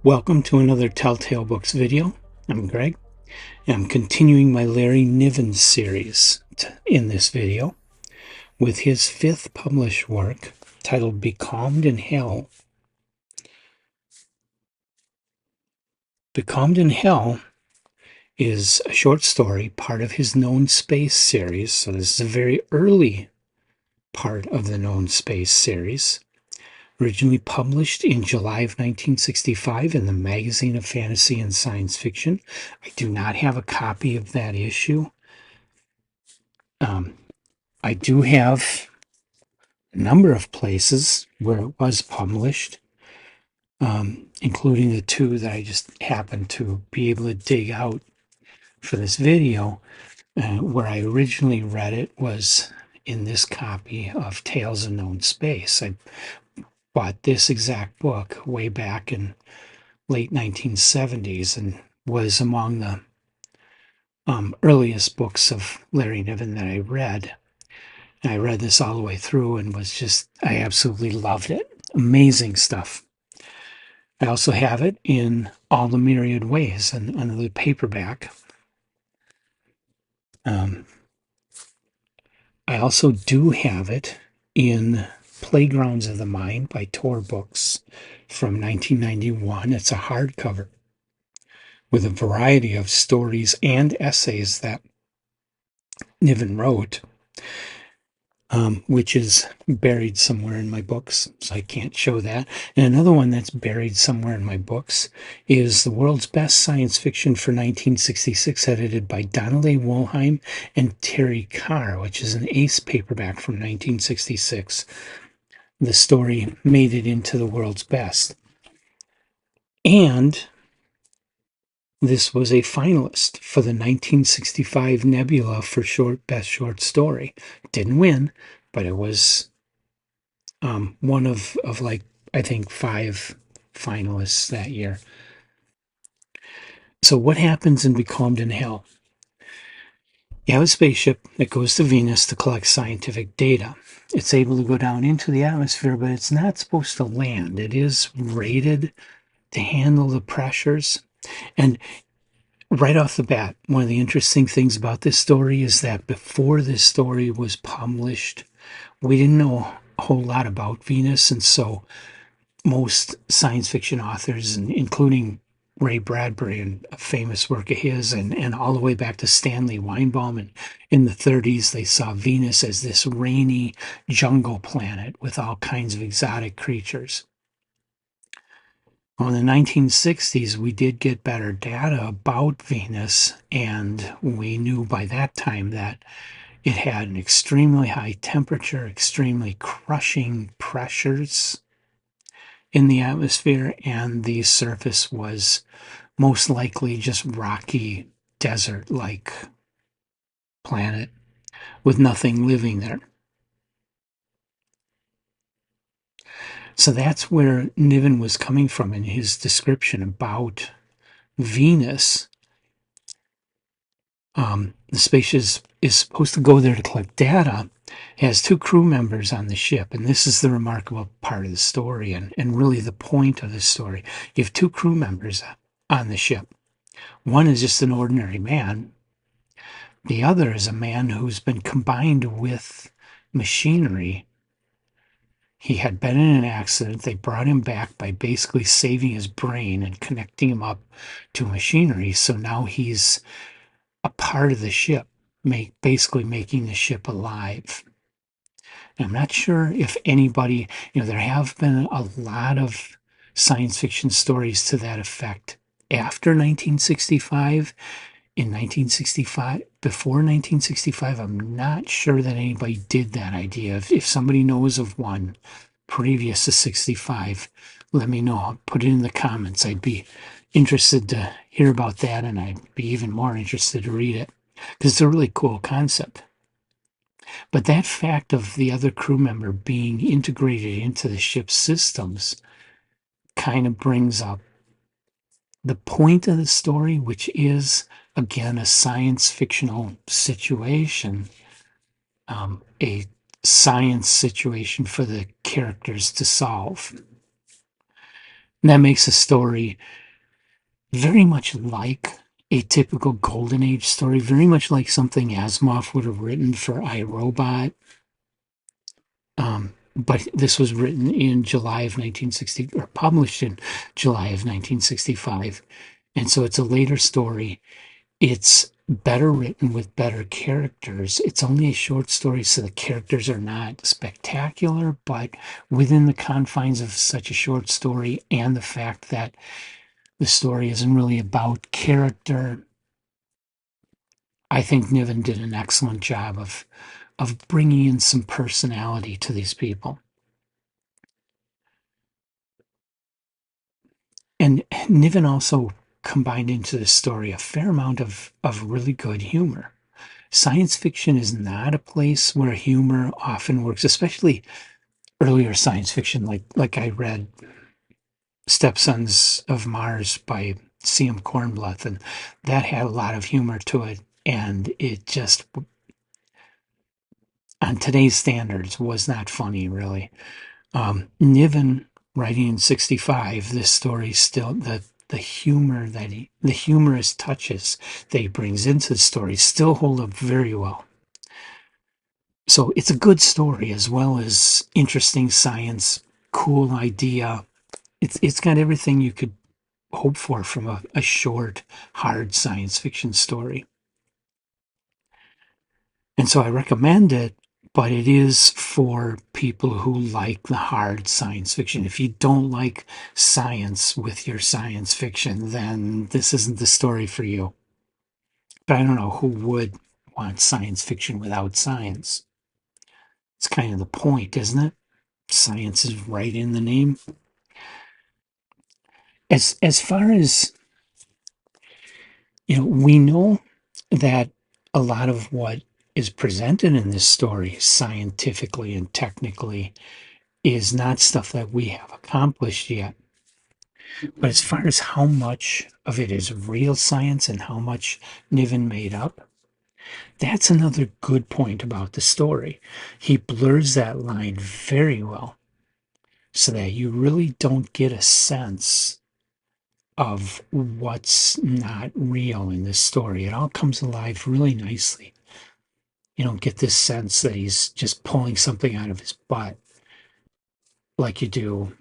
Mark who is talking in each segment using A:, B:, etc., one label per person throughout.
A: Welcome to another Telltale Books video. I'm Greg, and I'm continuing my Larry Niven series in this video with his fifth published work titled Becalmed in Hell. Becalmed in Hell is a short story, part of his Known Space series, so this is a very early part of the Known Space series. Originally published in July of 1965 in the Magazine of Fantasy and Science Fiction. I do not have a copy of that issue. I do have a number of places where it was published, including the two that I just happened to be able to dig out for this video. Where I originally read it was in this copy of Tales of Known Space. I bought this exact book way back in late 1970s and was among the earliest books of Larry Niven that I read. And I read this all the way through and I absolutely loved it. Amazing stuff. I also have it in All the Myriad Ways and another paperback. I also do have it in Playgrounds of the Mind by Tor Books from 1991. It's a hardcover with a variety of stories and essays that Niven wrote, which is buried somewhere in my books, so I can't show that. And another one that's buried somewhere in my books is The World's Best Science Fiction for 1966, edited by Donald A. Wollheim and Terry Carr, which is an ace paperback from 1966. The story made it into the world's best. And this was a finalist for the 1965 Nebula for Best Short Story. Didn't win, but it was one of I think 5 finalists that year. So what happens in Becalmed in Hell? You have a spaceship that goes to Venus to collect scientific data. It's able to go down into the atmosphere, but it's not supposed to land. It is rated to handle the pressures. And right off the bat, one of the interesting things about this story is that before this story was published, we didn't know a whole lot about Venus, and so most science fiction authors, including Ray Bradbury and a famous work of his, and all the way back to Stanley Weinbaum, and in the 30s, they saw Venus as this rainy jungle planet with all kinds of exotic creatures. Well, in the 1960s, we did get better data about Venus, and we knew by that time that it had an extremely high temperature, extremely crushing pressures in the atmosphere, and the surface was most likely just rocky, desert-like planet with nothing living there. So that's where Niven was coming from in his description about Venus. The spaceship is supposed to go there to collect data. It has 2 crew members on the ship, and this is the remarkable part of the story, and really the point of the story. You have 2 crew members on the ship. One is just an ordinary man. The other is a man who's been combined with machinery. He had been in an accident. They brought him back by basically saving his brain and connecting him up to machinery. So now he's a part of the ship, basically making the ship alive. And I'm not sure if anybody, there have been a lot of science fiction stories to that effect after 1965. In 1965, before 1965, I'm not sure that anybody did that idea. If somebody knows of one previous to 65, let me know. I'll put it in the comments. I'd be interested to hear about that, and I'd be even more interested to read it because it's a really cool concept. But that fact of the other crew member being integrated into the ship's systems kind of brings up the point of the story, which is, again, a science fictional situation, a science situation for the characters to solve. that makes a story very much like a typical Golden Age story, very much like something Asimov would have written for iRobot. But this was written in July of 1960, or published in July of 1965. And so it's a later story. It's better written with better characters. It's only a short story, so the characters are not spectacular, but within the confines of such a short story and the fact that the story isn't really about character, I think Niven did an excellent job of bringing in some personality to these people. And Niven also combined into the story a fair amount of really good humor. Science fiction is not a place where humor often works, especially earlier science fiction, like I read Stepsons of Mars by C.M. Kornbluth, and that had a lot of humor to it, and it just, on today's standards, was not funny, really. Niven, writing in 65, this story still, the humor the humorous touches that he brings into the story still hold up very well. So it's a good story as well as interesting science, cool idea. It's got everything you could hope for from a short, hard science fiction story. And so I recommend it, but it is for people who like the hard science fiction. If you don't like science with your science fiction, then this isn't the story for you. But I don't know who would want science fiction without science. It's kind of the point, isn't it? Science is right in the name. As far as we know that a lot of what is presented in this story scientifically and technically is not stuff that we have accomplished yet. But as far as how much of it is real science and how much Niven made up, that's another good point about the story. He blurs that line very well so that you really don't get a sense of what's not real in this story. It all comes alive really nicely. You don't get this sense that he's just pulling something out of his butt like you do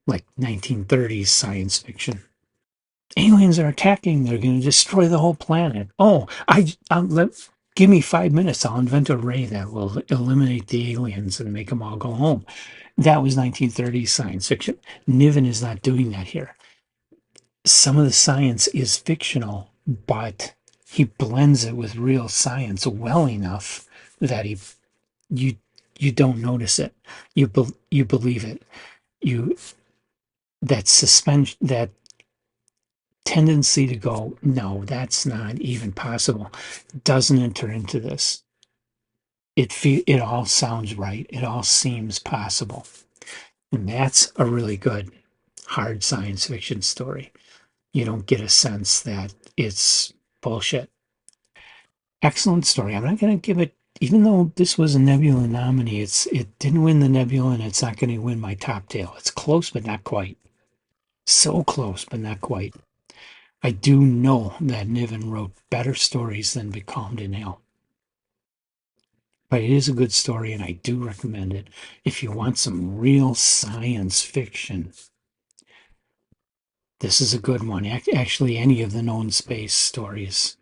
A: like 1930s science fiction. Aliens are attacking. They're going to destroy the whole planet. Oh, give me 5 minutes. I'll invent a ray that will eliminate the aliens and make them all go home. That was 1930s science fiction. Niven is not doing that here. Some of the science is fictional, but he blends it with real science well enough that you you don't notice it. You believe it. You that tendency to go, no, that's not even possible, doesn't enter into this. It all sounds right. It all seems possible. And that's a really good hard science fiction story. You don't get a sense that it's bullshit. Excellent story. I'm not going to give it, even though this was a Nebula nominee, it didn't win the Nebula and it's not going to win my top tail. It's close, but not quite. So close, but not quite. I do know that Niven wrote better stories than Becalmed in Hell. But it is a good story, and I do recommend it. If you want some real science fiction, this is a good one. Actually, any of the known space stories,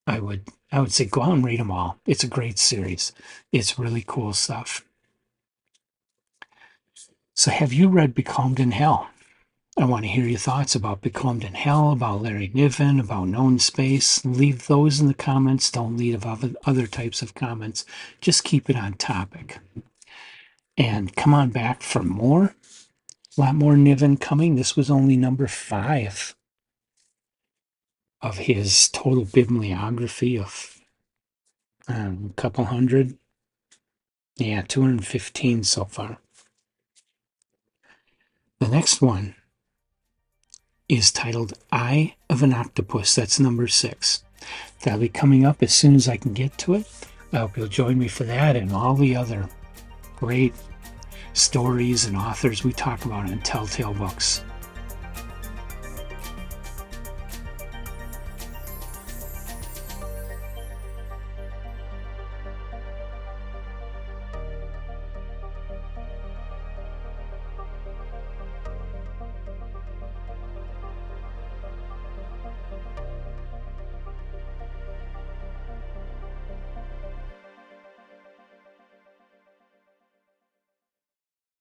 A: I would say go out and read them all. It's a great series. It's really cool stuff. So have you read Becalmed in Hell? I want to hear your thoughts about Becalmed in Hell, about Larry Niven, about known space. Leave those in the comments. Don't leave other types of comments. Just keep it on topic. And come on back for more. A lot more Niven coming. This was only number 5 of his total bibliography of a couple hundred. Yeah, 215 so far. The next one is titled Eye of an Octopus. That's number 6. That'll be coming up as soon as I can get to it. I hope you'll join me for that and all the other great stories and authors we talk about on Telltale Books.